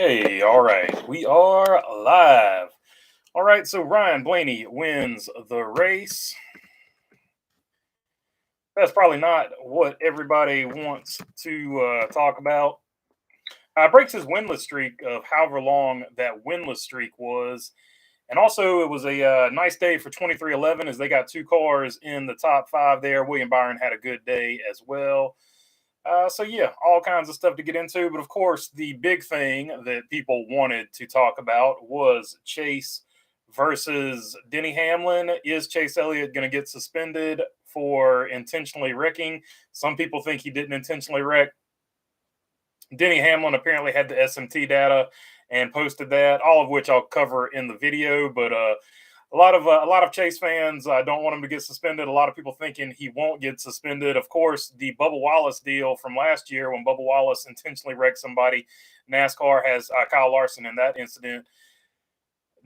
Hey, all right. We are live. All right, so Ryan Blaney wins the race. That's probably not what everybody wants to talk about. Breaks his winless streak of however long that winless streak was. And also, it was a nice day for 2311 as they got two cars in the top five there. William Byron had a good day as well. So yeah, all kinds of stuff to get into. But of course, the big thing that people wanted to talk about was Chase versus Denny Hamlin. Is Chase Elliott going to get suspended for intentionally wrecking? Some people think he didn't intentionally wreck. Denny Hamlin apparently had the SMT data and posted that, all of which I'll cover in the video. But a lot of Chase fans don't want him to get suspended. A lot of people thinking he won't get suspended. Of course, the Bubba Wallace deal from last year when Bubba Wallace intentionally wrecked somebody, NASCAR has Kyle Larson in that incident.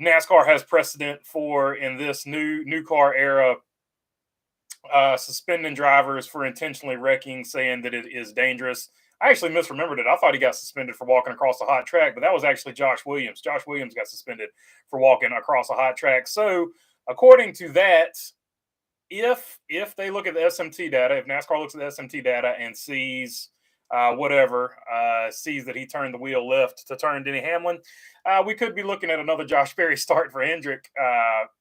NASCAR has precedent for in this new car era suspending drivers for intentionally wrecking, saying that it is dangerous. I actually misremembered it. I thought he got suspended for walking across a hot track, but that was actually Josh Williams. Josh Williams got suspended for walking across a hot track. So, according to that, if they look at the SMT data, if NASCAR looks at the SMT data and sees sees that he turned the wheel left to turn Denny Hamlin, we could be looking at another Josh Berry start for Hendrick,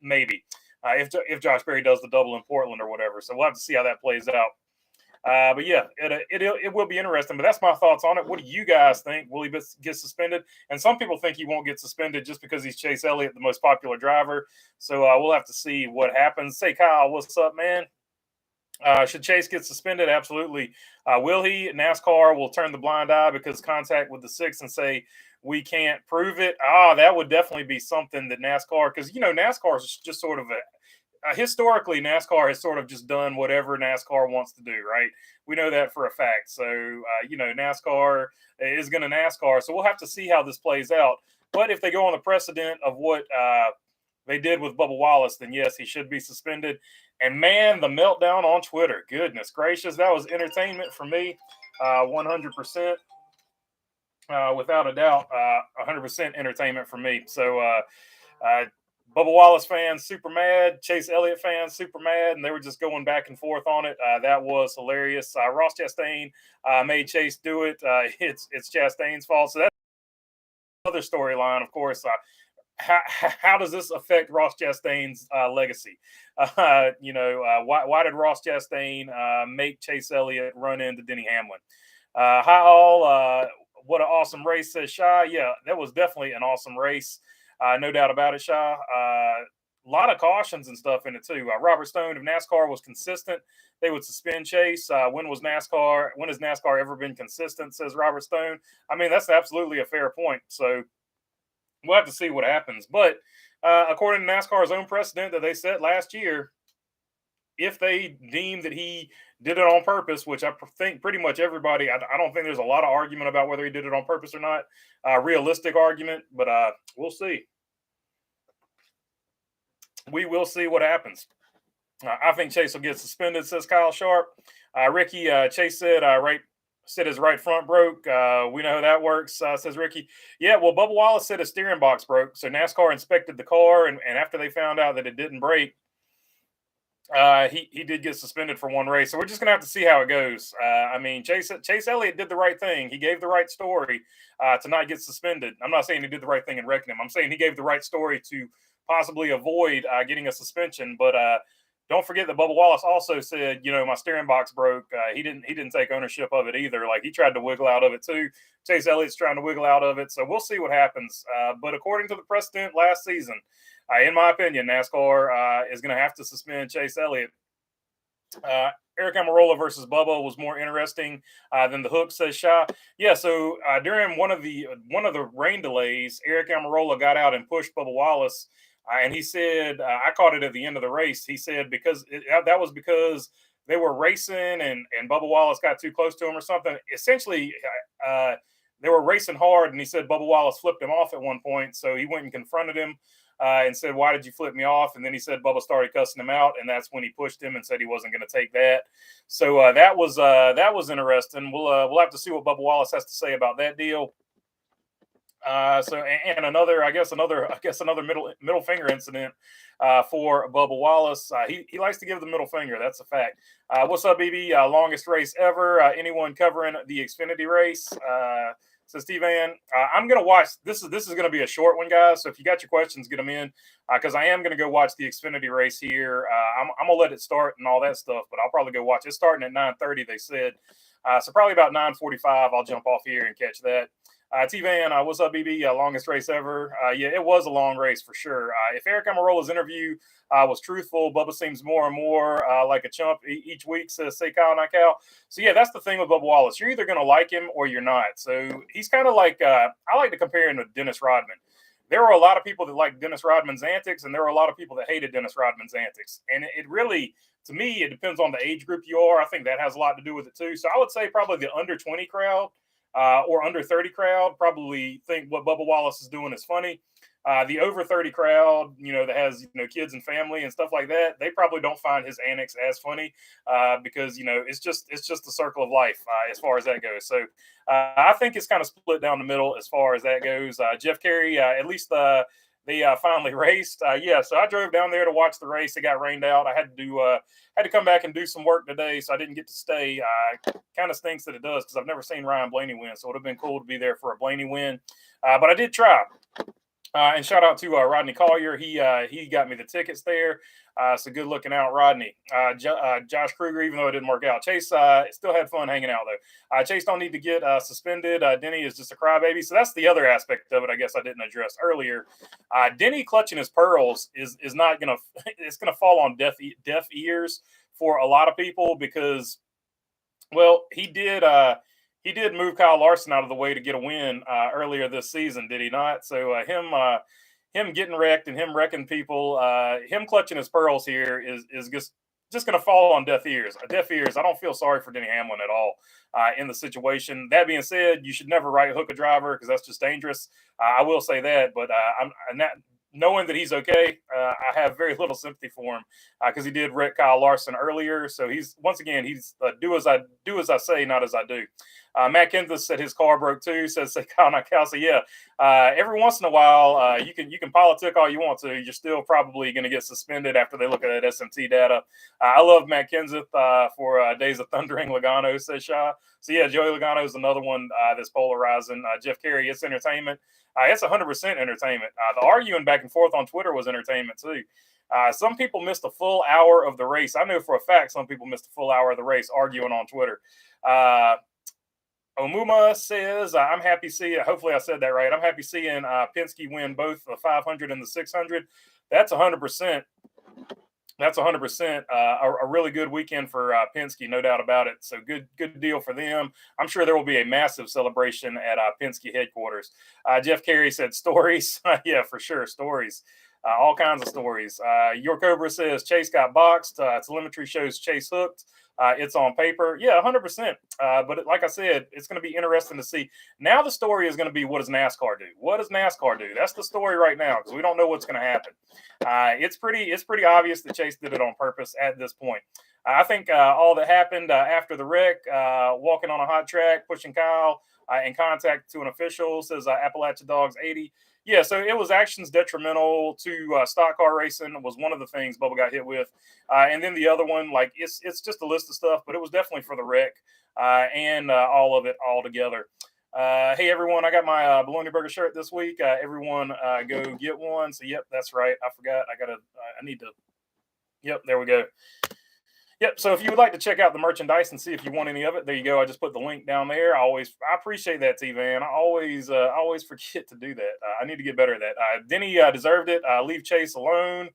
maybe. If Josh Berry does the double in Portland or whatever. So we'll have to see how that plays out. But yeah, it will be interesting. But that's my thoughts on it. What do you guys think? Will he get suspended? And some people think he won't get suspended just because he's Chase Elliott, the most popular driver. So we'll have to see what happens. Say, Kyle, what's up, man? Should Chase get suspended? Absolutely. Will he? NASCAR will turn the blind eye because contact with the six and say we can't prove it. That would definitely be something that NASCAR, because NASCAR is just sort of historically NASCAR has sort of just done whatever NASCAR wants to do, right? We know that for a fact. So NASCAR is going to NASCAR. So we'll have to see how this plays out. But if they go on the precedent of what they did with Bubba Wallace, then yes, he should be suspended. And man, the meltdown on Twitter, goodness gracious, that was entertainment for me, 100%, without a doubt, 100% entertainment for me. So Bubba Wallace fans super mad, Chase Elliott fans super mad, and they were just going back and forth on it. That was hilarious. Ross Chastain made Chase do it. It's Chastain's fault. So that's another storyline, of course. How does this affect Ross Chastain's legacy? Why did Ross Chastain make Chase Elliott run into Denny Hamlin? Hi all. What an awesome race, says Shy. Yeah, that was definitely an awesome race. No doubt about it, Shy. A lot of cautions and stuff in it too. Robert Stone, if NASCAR was consistent, they would suspend Chase. When has NASCAR ever been consistent, says Robert Stone. I mean, that's absolutely a fair point. So we'll have to see what happens. But according to NASCAR's own precedent that they set last year, if they deem that he did it on purpose, which I think pretty much everybody, I don't think there's a lot of argument about whether he did it on purpose or not. Realistic argument, but we'll see. We will see what happens. I think Chase will get suspended, says Kyle Sharp. Ricky, Chase said said his right front broke. We know how that works, says Ricky. Yeah, well, Bubba Wallace said his steering box broke. So NASCAR inspected the car, and after they found out that it didn't break, he did get suspended for one race. So we're just going to have to see how it goes. I mean, Chase Elliott did the right thing. He gave the right story to not get suspended. I'm not saying he did the right thing in wrecking him. I'm saying he gave the right story to possibly avoid getting a suspension. But don't forget that Bubba Wallace also said, my steering box broke. He didn't take ownership of it either. Like, he tried to wiggle out of it too. Chase Elliott's trying to wiggle out of it. So we'll see what happens. But according to the precedent last season, in my opinion, NASCAR is going to have to suspend Chase Elliott. Aric Almirola versus Bubba was more interesting than the hook, says Sha. Yeah, so during one of the rain delays, Aric Almirola got out and pushed Bubba Wallace. And he said, I caught it at the end of the race. He said that was because they were racing and Bubba Wallace got too close to him or something. Essentially, they were racing hard, and he said Bubba Wallace flipped him off at one point. So he went and confronted him and said, "Why did you flip me off?" And then he said Bubba started cussing him out, and that's when he pushed him and said he wasn't going to take that. So that was interesting. We'll have to see what Bubba Wallace has to say about that deal. And another, another middle finger incident for Bubba Wallace. He likes to give the middle finger. That's a fact. What's up, BB? Longest race ever. Anyone covering the Xfinity race? Says T-Van. I'm gonna watch. This is gonna be a short one, guys. So if you got your questions, get them in because I am gonna go watch the Xfinity race here. I'm gonna let it start and all that stuff, but I'll probably go watch it. It's starting at 9:30. They said. So probably about 9:45. I'll jump off here and catch that. T-Van, what's up, BB? Longest race ever. Yeah, it was a long race for sure. If Aric Almirola's interview was truthful, Bubba seems more and more like a chump each week, says Say Kyle, not Cal. So, yeah, that's the thing with Bubba Wallace. You're either going to like him or you're not. So he's kind of like, I like to compare him to Dennis Rodman. There were a lot of people that liked Dennis Rodman's antics, and there were a lot of people that hated Dennis Rodman's antics. And it really, to me, it depends on the age group you are. I think that has a lot to do with it, too. So I would say probably the under 20 crowd or under 30 crowd probably think what Bubba Wallace is doing is funny. The over 30 crowd, that has, kids and family and stuff like that, they probably don't find his antics as funny because, it's just the circle of life as far as that goes. So I think it's kind of split down the middle as far as that goes. Jeff Carey, at least they finally raced. So I drove down there to watch the race. It got rained out. I had to come back and do some work today, so I didn't get to stay. Kind of stinks that it does because I've never seen Ryan Blaney win, so it would have been cool to be there for a Blaney win. But I did try. And shout out to Rodney Collier. He got me the tickets there. So good looking out, Rodney. Josh Kruger, even though it didn't work out. Chase still had fun hanging out, though. Chase don't need to get suspended. Denny is just a crybaby. So that's the other aspect of it, I guess I didn't address earlier. Denny clutching his pearls is not going to – it's going to fall on deaf ears for a lot of people because, well, he did move Kyle Larson out of the way to get a win earlier this season, did he not? So him getting wrecked and him wrecking people, him clutching his pearls here is just going to fall on deaf ears. I don't feel sorry for Denny Hamlin at all in the situation. That being said, you should never right hook a driver because that's just dangerous. I will say that, but knowing that he's okay, I have very little sympathy for him because he did wreck Kyle Larson earlier. So he's do as I say, not as I do. Matt Kenseth said his car broke too. Says say Kyle, not Cal. So yeah, every once in a while, you can politic all you want to. You're still probably going to get suspended after they look at that SMT data. I love Matt Kenseth for Days of Thundering Logano, says Shaw. So yeah, Joey Logano is another one that's polarizing. Jeff Carey, it's entertainment. It's 100% entertainment. The arguing back and forth on Twitter was entertainment too. Some people missed a full hour of the race. I know for a fact some people missed a full hour of the race arguing on Twitter. Omuma says, I'm happy seeing, hopefully I said that right. I'm happy seeing Penske win both the 500 and the 600. That's 100%. That's 100% a really good weekend for Penske, no doubt about it. So good deal for them. I'm sure there will be a massive celebration at Penske headquarters. Jeff Carey said stories. Yeah, for sure. Stories. All kinds of stories. Your Cobra says Chase got boxed. Telemetry shows Chase hooked. It's on paper. Yeah, 100%. But like I said, it's going to be interesting to see. Now the story is going to be, what does NASCAR do? What does NASCAR do? That's the story right now because we don't know what's going to happen. It's pretty obvious that Chase did it on purpose at this point. I think all that happened after the wreck, walking on a hot track, pushing Kyle in contact to an official, says Appalachia Dogs 80. Yeah, so it was actions detrimental to stock car racing was one of the things Bubba got hit with. And then the other one, like it's just a list of stuff, but it was definitely for the wreck and all of it all together. Hey, everyone, I got my Bologna Burger shirt this week. Everyone go get one. So, yep, that's right. I forgot. I need to. Yep, there we go. Yep. So if you would like to check out the merchandise and see if you want any of it, there you go. I just put the link down there. I appreciate that, T-Van. I always forget to do that. I need to get better at that. Denny deserved it. Leave Chase alone,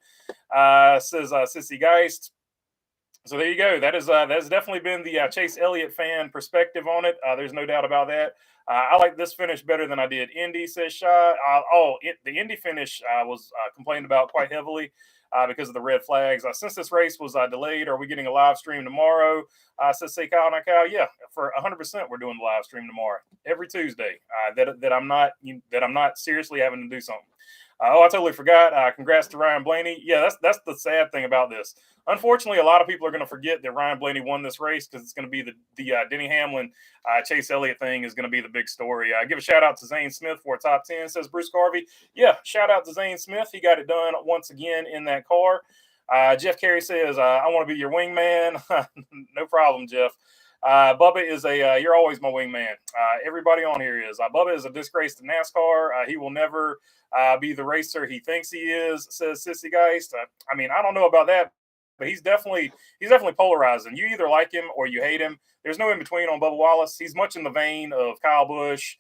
says Sissy Geist. So there you go. That's definitely been the Chase Elliott fan perspective on it. There's no doubt about that. I like this finish better than I did Indy, says Shaw. The Indy finish was complained about quite heavily. Because of the red flags. Since this race was delayed, are we getting a live stream tomorrow? Says say Kyle, not Kyle. Yeah, for 100%, we're doing the live stream tomorrow, every Tuesday. That I'm not seriously having to do something. I totally forgot. Congrats to Ryan Blaney. Yeah, that's the sad thing about this. Unfortunately, a lot of people are going to forget that Ryan Blaney won this race because it's going to be the Denny Hamlin Chase Elliott thing is going to be the big story. Give a shout out to Zane Smith for a top 10, says Bruce Garvey. Yeah, shout out to Zane Smith. He got it done once again in that car. Jeff Carey says, I want to be your wingman. No problem, Jeff. Bubba is you're always my wingman. Everybody on here is. Bubba is a disgrace to NASCAR. He will never be the racer he thinks he is, says Sissy Geist. I mean, I don't know about that, but he's definitely polarizing. You either like him or you hate him. There's no in between on Bubba Wallace. He's much in the vein of Kyle Busch,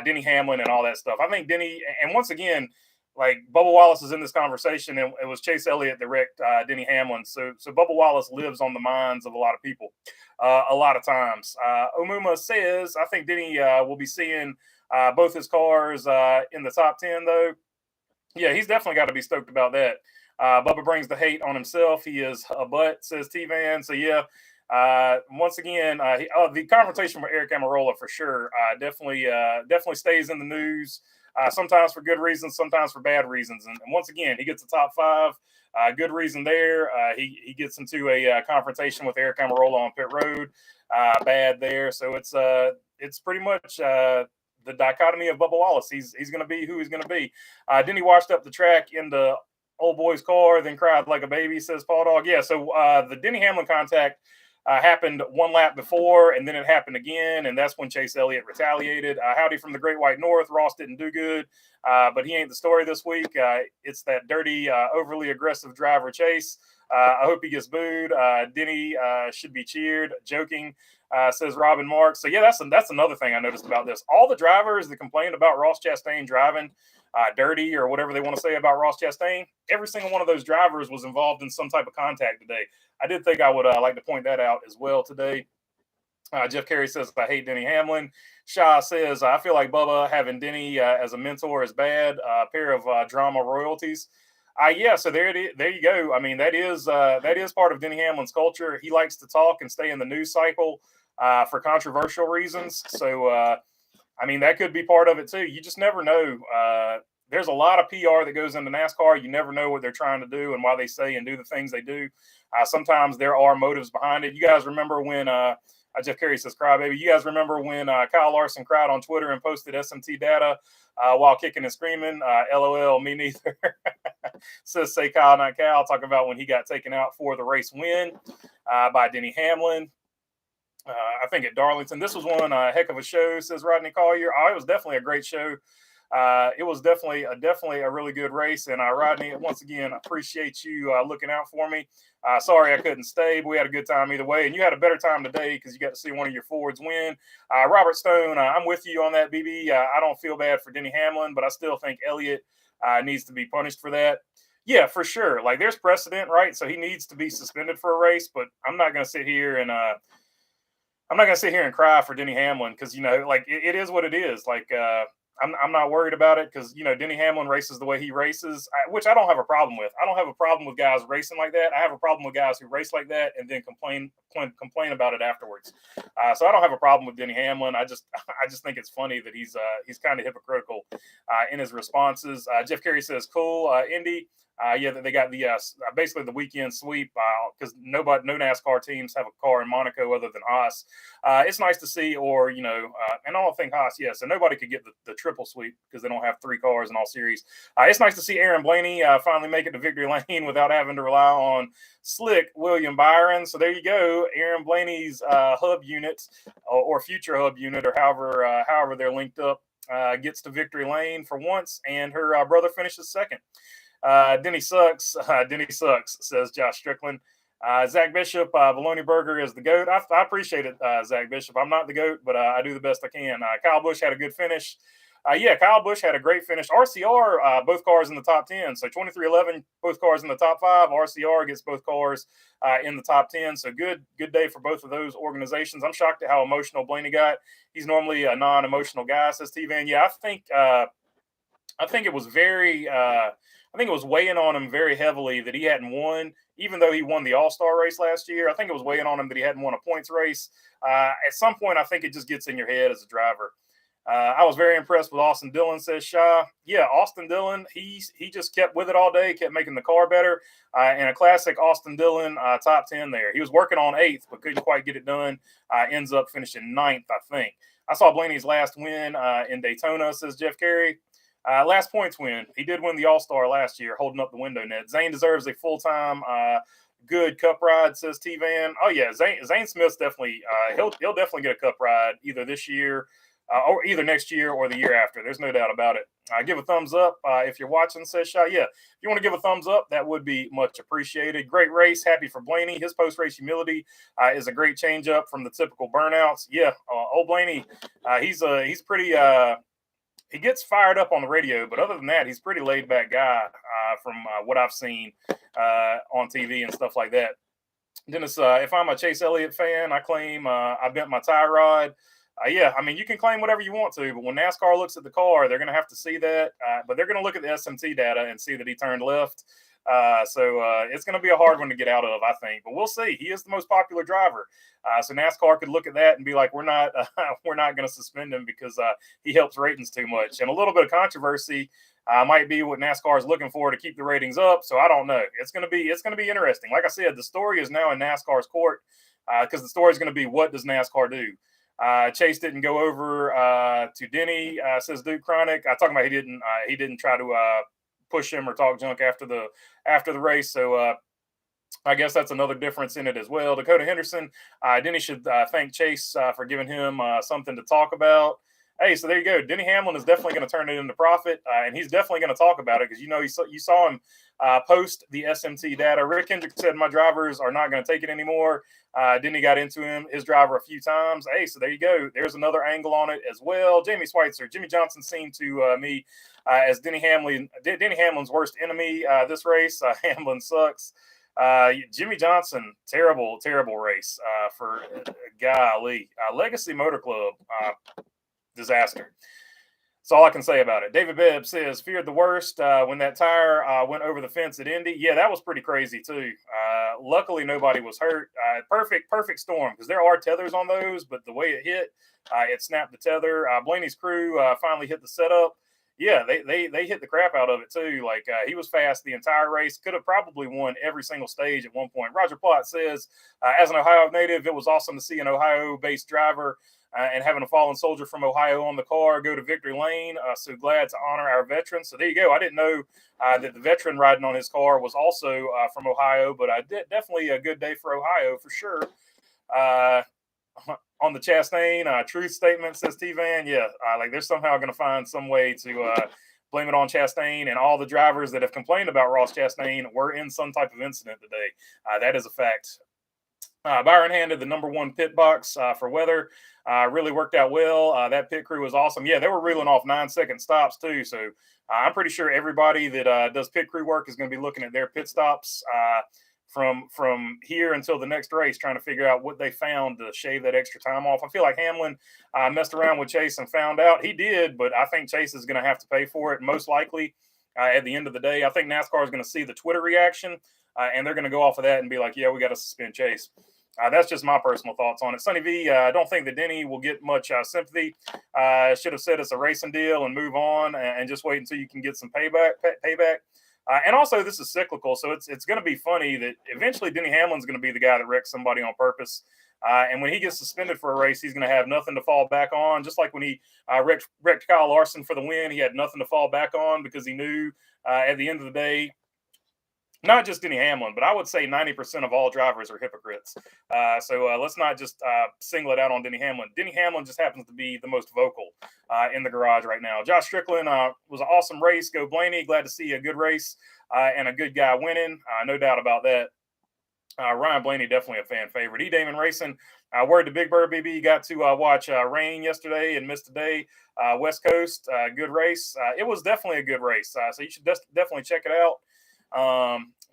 Denny Hamlin, and all that stuff. I think Denny, and once again, like Bubba Wallace is in this conversation, and it was Chase Elliott that wrecked Denny Hamlin. So Bubba Wallace lives on the minds of a lot of people a lot of times. Omuma says, I think Denny will be seeing both his cars in the top 10, though. Yeah, he's definitely got to be stoked about that. Bubba brings the hate on himself. He is a butt, says T-Van. So, yeah, once again, the confrontation with Aric Almirola for sure definitely stays in the news. Sometimes for good reasons, sometimes for bad reasons. And once again, he gets the top 5. Good reason there. He gets into a confrontation with Aric Almirola on pit road. Bad there. So it's pretty much the dichotomy of Bubba Wallace. He's going to be who he's going to be. Denny washed up the track in the old boy's car, then cried like a baby, says Paul Dog. Yeah, so the Denny Hamlin contact happened one lap before, and then it happened again, and that's when Chase Elliott retaliated. Howdy from the Great White North. Ross didn't do good, but he ain't the story this week. It's that dirty, overly aggressive driver Chase. I hope he gets booed. Denny should be cheered. Joking, says Robin Marks. So, yeah, that's another thing I noticed about this. All the drivers that complained about Ross Chastain driving dirty or whatever they want to say about Ross Chastain, every single one of those drivers was involved in some type of contact today. I did think I would like to point that out as well today. Jeff Carey says, I hate Denny Hamlin. Shah says, I feel like Bubba having Denny as a mentor is bad. A pair of drama royalties. Yeah, so there you go. I mean, that is part of Denny Hamlin's culture. He likes to talk and stay in the news cycle for controversial reasons. So, I mean, that could be part of it too. You just never know. There's a lot of PR that goes into NASCAR. You never know what they're trying to do and why they say and do the things they do. Sometimes there are motives behind it. You guys remember when Jeff Carey says, cry baby. You guys remember when Kyle Larson cried on Twitter and posted SMT data while kicking and screaming? LOL, me neither. Says say Kyle, not Cal, talking about when he got taken out for the race win by Denny Hamlin. I think at Darlington. This was one heck of a show, says Rodney Collier. It was definitely a great show. It was definitely a really good race. And Rodney, once again, appreciate you looking out for me. Sorry I couldn't stay, but we had a good time either way. And you had a better time today because you got to see one of your forwards win. Robert Stone, I'm with you on that, BB. I don't feel bad for Denny Hamlin, but I still think Elliott needs to be punished for that. Yeah, for sure. Like, there's precedent, right? So he needs to be suspended for a race, but I'm not going to sit here and cry for Denny Hamlin because, like, it is what it is. Like, I'm not worried about it because, Denny Hamlin races the way he races, which I don't have a problem with. I don't have a problem with guys racing like that. I have a problem with guys who race like that and then complain about it afterwards. So I don't have a problem with Denny Hamlin. I just think it's funny that he's kind of hypocritical in his responses. Jeff Carey says, cool, Indy. Yeah, they got the basically the weekend sweep because no NASCAR teams have a car in Monaco other than Haas. It's nice to see, or and I don't think Haas, so nobody could get the triple sweep because they don't have 3 cars in all series. It's nice to see Aaron Blaney finally make it to victory lane without having to rely on slick William Byron. So there you go, Aaron Blaney's hub unit or future hub unit, or however they're linked up, gets to victory lane for once, and her brother finishes second. Denny sucks. Denny sucks, says Josh Strickland. Zach Bishop, Bologna Burger is the GOAT. I appreciate it, Zach Bishop. I'm not the GOAT, but I do the best I can. Kyle Busch had a good finish. Kyle Busch had a great finish. RCR, both cars in the top 10. So 23-11, both cars in the top 5. RCR gets both cars in the top 10. So good day for both of those organizations. I'm shocked at how emotional Blaney got. He's normally a non-emotional guy, says T-Van. Yeah, I think it was I think it was weighing on him very heavily that he hadn't won, even though he won the All-Star race last year. I think it was weighing on him that he hadn't won a points race. At some point, I think it just gets in your head as a driver. I was very impressed with Austin Dillon, says Shaw. Yeah, Austin Dillon, he just kept with it all day, kept making the car better. And a classic Austin Dillon top 10 there. He was working on 8th, but couldn't quite get it done. Ends up finishing 9th, I think. I saw Blaney's last win in Daytona, says Jeff Carey. Last points win. He did win the All-Star last year, holding up the window net. Zane deserves a full-time good cup ride, says T-Van. Oh, yeah, Zane Smith's definitely he'll definitely get a cup ride either this year or either next year or the year after. There's no doubt about it. Give a thumbs up if you're watching, says Shaw. Yeah, if you want to give a thumbs up, that would be much appreciated. Great race. Happy for Blaney. His post-race humility is a great change up from the typical burnouts. Yeah, old Blaney, he's pretty he gets fired up on the radio, but other than that, he's a pretty laid back guy from what I've seen on TV and stuff like that. Dennis, if I'm a Chase Elliott fan, I claim I bent my tie rod. Yeah, I mean, you can claim whatever you want to, but when NASCAR looks at the car, they're going to have to see that. But they're going to look at the SMT data and see that he turned left. So it's going to be a hard one to get out of, I think. But we'll see. He is the most popular driver. So NASCAR could look at that and be like, we're not going to suspend him because he helps ratings too much. And a little bit of controversy might be what NASCAR is looking for to keep the ratings up. So I don't know. It's going to be interesting. Like I said, the story is now in NASCAR's court because the story is going to be, what does NASCAR do? Chase didn't go over to Denny, says Duke Chronic. Talking about he didn't try to push him or talk junk after the race. So I guess that's another difference in it as well. Dakota Henderson, Denny should thank Chase for giving him something to talk about. Hey, so there you go. Denny Hamlin is definitely going to turn it into profit, and he's definitely going to talk about it because you saw him post the SMT data. Rick Hendrick said, my drivers are not going to take it anymore. Denny got into his driver a few times. Hey, so there you go. There's another angle on it as well. Jamie Schweitzer, Jimmy Johnson seemed to me as Denny Hamlin's worst enemy this race. Hamlin sucks. Jimmy Johnson, terrible race for golly. Legacy Motor Club, disaster. That's all I can say about it. David Bibb says, feared the worst when that tire went over the fence at Indy. Yeah, that was pretty crazy too. Luckily, nobody was hurt. Perfect storm because there are tethers on those, but the way it hit, it snapped the tether. Blaney's crew finally hit the setup. Yeah, they hit the crap out of it too. Like he was fast the entire race. Could have probably won every single stage at one point. Roger Plott says, as an Ohio native, it was awesome to see an Ohio-based driver and having a fallen soldier from Ohio on the car go to victory lane. So glad to honor our veterans. So there you go. I didn't know that the veteran riding on his car was also from Ohio, but definitely a good day for Ohio for sure. On the Chastain truth statement, says T-Van. Yeah, like they're somehow going to find some way to blame it on Chastain, and all the drivers that have complained about Ross Chastain were in some type of incident today. That is a fact. Byron handed the number 1 pit box for weather. Really worked out well. That pit crew was awesome. Yeah, they were reeling off 9-second stops too. So I'm pretty sure everybody that does pit crew work is going to be looking at their pit stops from here until the next race, trying to figure out what they found to shave that extra time off. I feel like Hamlin messed around with Chase and found out. He did, but I think Chase is going to have to pay for it most likely at the end of the day. I think NASCAR is going to see the Twitter reaction and they're going to go off of that and be like, yeah, we got to suspend Chase. That's just my personal thoughts on it. Sonny V, I don't think that Denny will get much sympathy. Should have said it's a racing deal and move on and just wait until you can get some payback. And also, this is cyclical, so it's going to be funny that eventually Denny Hamlin's going to be the guy that wrecks somebody on purpose. And when he gets suspended for a race, he's going to have nothing to fall back on. Just like when he wrecked Kyle Larson for the win, he had nothing to fall back on because he knew at the end of the day, not just Denny Hamlin, but I would say 90% of all drivers are hypocrites. So let's not just single it out on Denny Hamlin. Denny Hamlin just happens to be the most vocal in the garage right now. Josh Strickland was an awesome race. Go Blaney. Glad to see a good race and a good guy winning. No doubt about that. Ryan Blaney, definitely a fan favorite. Damon Racing, word to Big Bird BB. Got to watch rain yesterday and missed today. West Coast, good race. It was definitely a good race. So you should definitely check it out.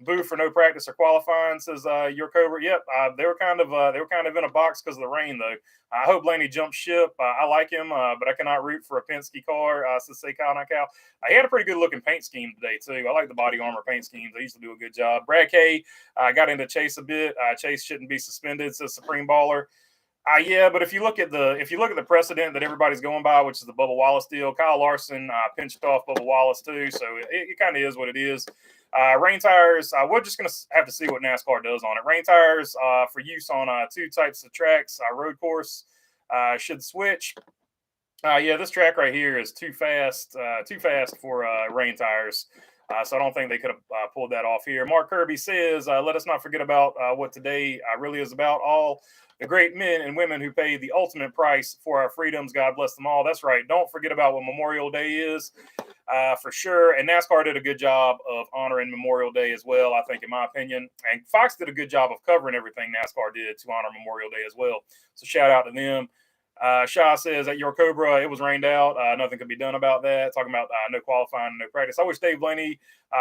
Boo for no practice or qualifying, says your Cobra. Yep, they were kind of in a box because of the rain though. I hope Blaney jumps ship. I like him, but I cannot root for a Penske car. Says say Kyle Knockout. He had a pretty good looking paint scheme today too. I like the body armor paint schemes. They used to do a good job. Brad K got into Chase a bit. Chase shouldn't be suspended, says Supreme Baller. Yeah, but if you look at the precedent that everybody's going by, which is the Bubba Wallace deal, Kyle Larson pinched off Bubba Wallace too, so it kind of is what it is. Rain tires, we're just going to have to see what NASCAR does on it. Rain tires for use on two types of tracks, road course should switch. Yeah, this track right here is too fast for rain tires. So I don't think they could have pulled that off here. Mark Kirby says, let us not forget about what today really is about. All the great men and women who paid the ultimate price for our freedoms. God bless them all. That's right. Don't forget about what Memorial Day is for sure. And NASCAR did a good job of honoring Memorial Day as well, I think, in my opinion. And Fox did a good job of covering everything NASCAR did to honor Memorial Day as well. So shout out to them. Shaw says at your Cobra, it was rained out. Nothing could be done about that. Talking about no qualifying, no practice. I wish Dave Blaney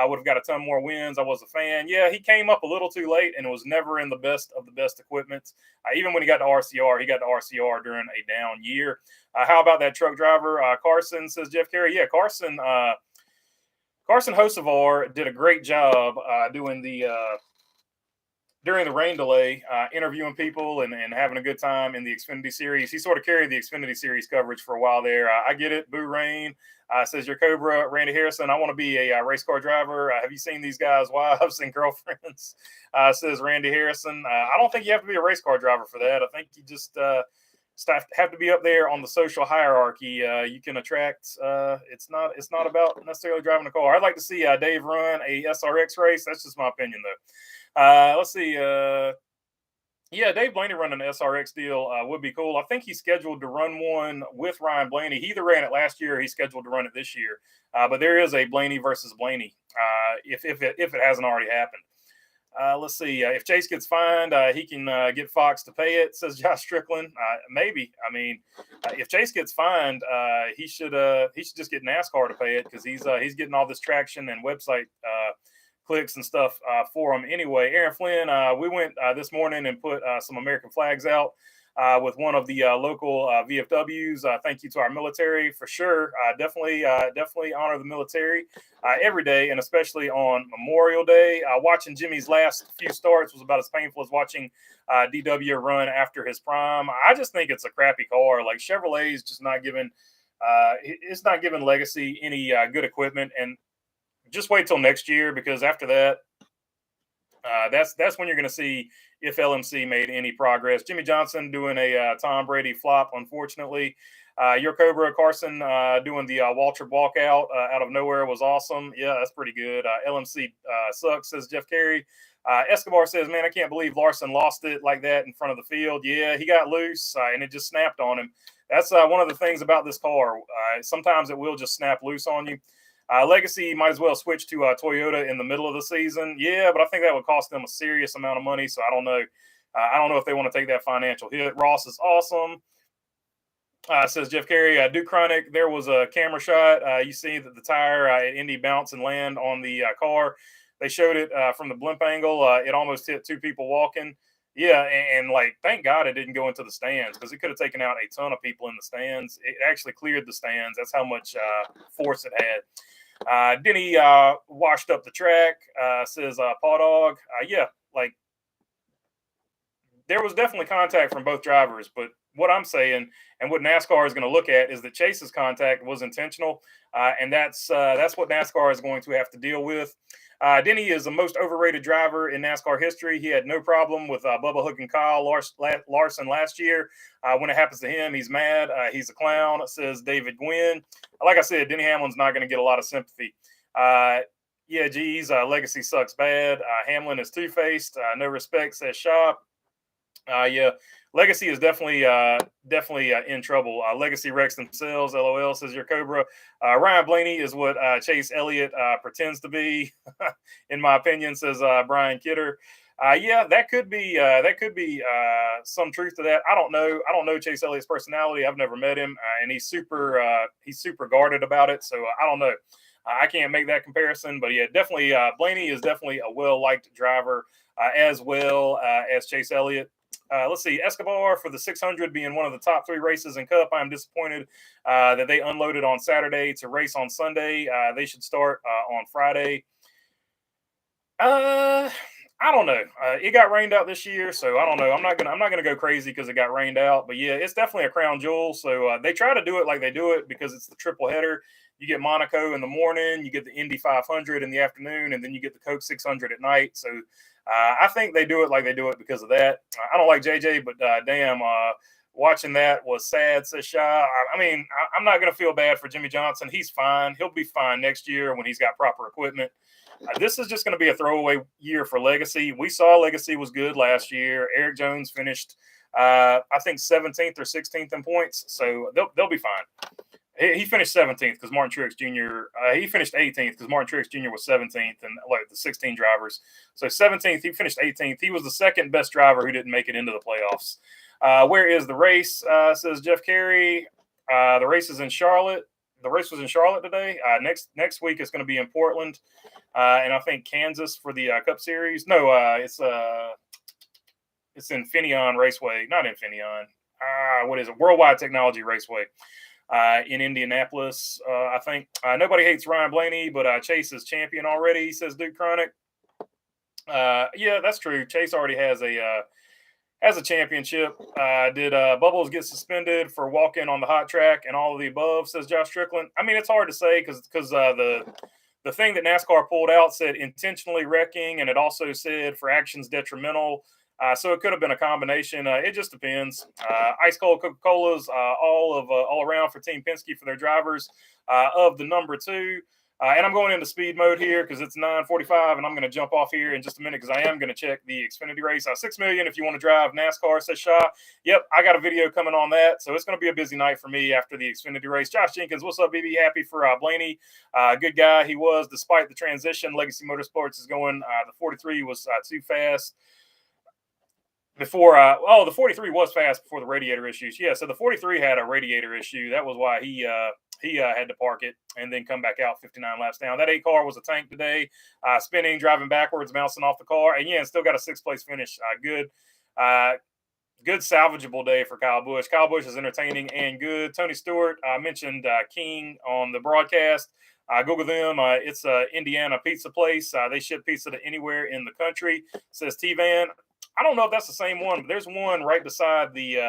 would have got a ton more wins. I was a fan. Yeah, he came up a little too late and was never in the best of the best equipment. Even when he got to RCR, he got to RCR during a down year. How about that truck driver? Carson, says Jeff Carey. Yeah, Carson Hocevar did a great job during the rain delay, interviewing people and having a good time in the Xfinity Series. He sort of carried the Xfinity Series coverage for a while there. I get it. Boo Rain says, your Cobra, Randy Harrison, I want to be a race car driver. Have you seen these guys' wives and girlfriends? Says Randy Harrison. I don't think you have to be a race car driver for that. I think you just have to be up there on the social hierarchy. You can attract. It's not about necessarily driving a car. I'd like to see Dave run a SRX race. That's just my opinion, though. Let's see. Yeah, Dave Blaney running an SRX deal would be cool. I think he's scheduled to run one with Ryan Blaney. He either ran it last year or he's scheduled to run it this year. But there is a Blaney versus Blaney if it hasn't already happened. Let's see. If Chase gets fined, he can get Fox to pay it, says Josh Strickland. Maybe. I mean, if Chase gets fined, he should just get NASCAR to pay it because he's getting all this traction and website clicks and stuff for him anyway. Aaron Flynn, we went this morning and put some American flags out with one of the local VFWs. Thank you to our military for sure. Definitely honor the military every day, and especially on Memorial Day. Watching Jimmy's last few starts was about as painful as watching DW run after his prime. I just think it's a crappy car. Like Chevrolet is just not giving it's not giving Legacy any good equipment, and just wait till next year because after that, that's when you're going to see if LMC made any progress. Jimmy Johnson doing a Tom Brady flop, unfortunately. Your Cobra Carson doing the Waltrip walkout out of nowhere was awesome. Yeah, that's pretty good. LMC sucks, says Jeff Carey. Escobar says, man, I can't believe Larson lost it like that in front of the field. Yeah, he got loose and it just snapped on him. That's one of the things about this car. Sometimes it will just snap loose on you. Legacy might as well switch to Toyota in the middle of the season. Yeah, but I think that would cost them a serious amount of money. So I don't know. I don't know if they want to take that financial hit. Ross is awesome. Says Jeff Carey. Duke Chronic, there was a camera shot. You see that the tire at Indy bounce and land on the car. They showed it from the blimp angle. It almost hit two people walking. Yeah, and like, thank God it didn't go into the stands because it could have taken out a ton of people in the stands. It actually cleared the stands. That's how much force it had. Denny washed up the track, says Paw Dog. Yeah, like there was definitely contact from both drivers, but what I'm saying and what NASCAR is going to look at is that Chase's contact was intentional, and that's what NASCAR is going to have to deal with. Denny is the most overrated driver in NASCAR history. He had no problem with Bubba Hook and Kyle Larson last year. When it happens to him, he's mad. He's a clown, says David Gwynn. Like I said, Denny Hamlin's not going to get a lot of sympathy. Yeah, geez, Legacy sucks bad. Hamlin is two-faced. No respect, says Shop. Yeah, Legacy is definitely in trouble. Legacy wrecks themselves. LOL, says your Cobra. Ryan Blaney is what Chase Elliott pretends to be, in my opinion, says Brian Kidder. Yeah, that could be some truth to that. I don't know Chase Elliott's personality. I've never met him, and he's super guarded about it. So I don't know. I can't make that comparison, but yeah, definitely Blaney is definitely a well-liked driver as well as Chase Elliott. Let's see, Escobar for the 600 being one of the top 3 races in Cup. I'm disappointed that they unloaded on Saturday to race on Sunday. They should start on Friday. I don't know. It got rained out this year, so I don't know. I'm not gonna go crazy because it got rained out. But yeah, it's definitely a crown jewel. So they try to do it like they do it because it's the triple header. You get Monaco in the morning, you get the Indy 500 in the afternoon, and then you get the Coke 600 at night. So I think they do it like they do it because of that. I don't like JJ, but damn, watching that was sad. Says Shy. I mean, I'm not gonna feel bad for Jimmy Johnson. He's fine. He'll be fine next year when he's got proper equipment. This is just going to be a throwaway year for Legacy. We saw Legacy was good last year. Eric Jones finished, I think, 17th or 16th in points, so they'll be fine. He finished 17th because Martin Truex Jr. He finished 18th because Martin Truex Jr. was 17th and like the 16 drivers. So 17th, he finished 18th. He was the second best driver who didn't make it into the playoffs. Where is the race? Says Jeff Carey. The race is in Charlotte. The race was in Charlotte today. Next week it's going to be in Portland, and I think Kansas for the Cup Series. No, it's in Finion Raceway, not in Finion. What is it? Worldwide Technology Raceway in Indianapolis. I think nobody hates Ryan Blaney, but Chase is champion already. Says Duke Chronic. Yeah, that's true. Chase already has a championship. Did Bubbles get suspended for walking on the hot track and all of the above, says Josh Strickland? I mean, it's hard to say because the thing that NASCAR pulled out said intentionally wrecking, and it also said for actions detrimental. So it could have been a combination. It just depends. Ice cold Coca-Colas all around for Team Penske for their drivers of the number 2. And I'm going into speed mode here because it's 9:45, and I'm going to jump off here in just a minute because I am going to check the Xfinity race. $6 million if you want to drive NASCAR, says Shaw. Yep, I got a video coming on that, so it's going to be a busy night for me after the Xfinity race. Josh Jenkins, what's up, BB? Happy for Blaney. Good guy he was, despite the transition. Legacy Motorsports is going. The 43 was too fast. Before, the 43 was fast before the radiator issues. Yeah, so the 43 had a radiator issue. That was why he had to park it and then come back out 59 laps down. That 8 car was a tank today, spinning, driving backwards, bouncing off the car, and yeah, still got a 6th place finish. Good salvageable day for Kyle Busch. Kyle Busch is entertaining and good. Tony Stewart mentioned King on the broadcast. Google them. It's a Indiana pizza place. They ship pizza to anywhere in the country, says T-Van. I don't know if that's the same one, but there's one right beside the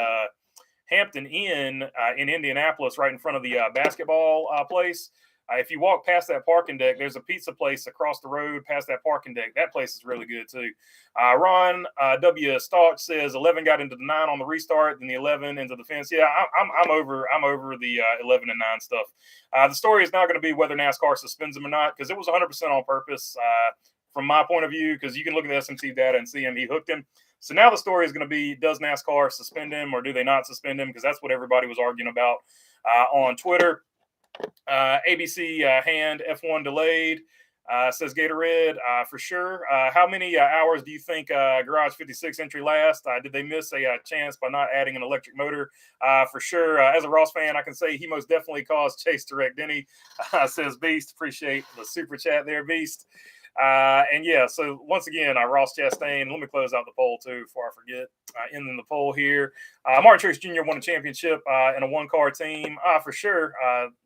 Hampton Inn in Indianapolis, right in front of the basketball place. If you walk past that parking deck, there's a pizza place across the road past that parking deck. That place is really good too. Ron W. Stalk says 11 got into the 9 on the restart, then the 11 into the fence. Yeah, I'm over the 11 and 9 stuff. The story is not going to be whether NASCAR suspends him or not because it was 100% on purpose. From my point of view, because you can look at the SMT data and see him, he hooked him. So now the story is going to be, does NASCAR suspend him or do they not suspend him? Because that's what everybody was arguing about on Twitter. ABC hand F1 delayed, says Gatorade, for sure. How many hours do you think Garage 56 entry last? Did they miss a chance by not adding an electric motor? For sure. As a Ross fan, I can say he most definitely caused Chase to wreck Denny, says Beast. Appreciate the super chat there, Beast. And yeah, so once again, Ross Chastain. Let me close out the poll too before I forget. Ending the poll here. Martin Truex Jr. won a championship in a 1-car team. For sure.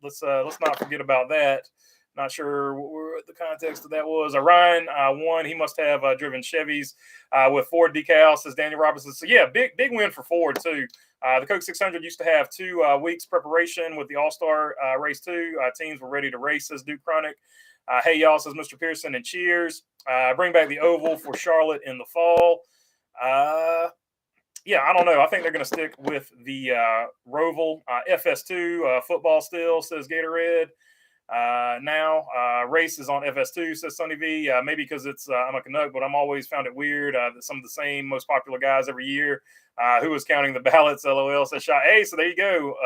Let's not forget about that. Not sure what the context of that was. Ryan won. He must have driven Chevys with Ford decals, says Daniel Robinson. So yeah, big win for Ford too. The Coke 600 used to have 2 weeks preparation with the All-Star race 2. Teams were ready to race, says Duke Chronic. Hey, y'all, says Mr. Pearson, and cheers. Bring back the oval for Charlotte in the fall. Yeah, I don't know. I think they're going to stick with the Roval FS2 football still, says Gatorade. Now, race is on FS2, says Sonny V. Maybe because it's I'm a Canuck, but I'm always found it weird that some of the same most popular guys every year. Who was counting the ballots? LOL, says Shot. Hey, so there you go.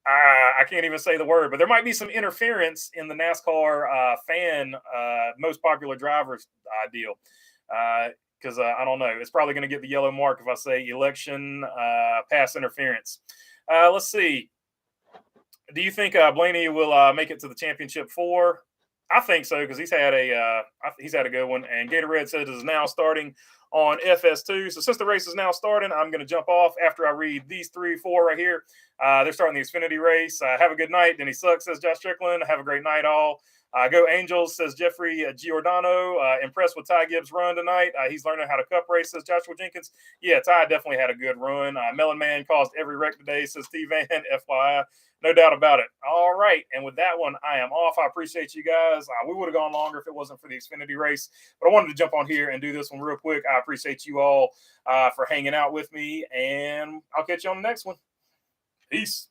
I can't even say the word, but there might be some interference in the NASCAR fan most popular drivers deal. Because I don't know. It's probably going to get the yellow mark if I say election pass interference. Let's see. Do you think Blaney will make it to the championship 4? I think so because he's had a good one. And Gatorade says it is now starting on FS2. So since the race is now starting, I'm going to jump off after I read these 4 right here. They're starting the Xfinity race. Have a good night. Denny sucks, says Josh Strickland. Have a great night, all. Go Angels, says Jeffrey Giordano. Impressed with Ty Gibbs' run tonight. He's learning how to cup race, says Joshua Jenkins. Yeah, Ty definitely had a good run. Melon Man caused every wreck today, says Steve Van, FYI. No doubt about it. All right. And with that one, I am off. I appreciate you guys. We would have gone longer if it wasn't for the Xfinity race, but I wanted to jump on here and do this one real quick. I appreciate you all for hanging out with me, and I'll catch you on the next one. Peace.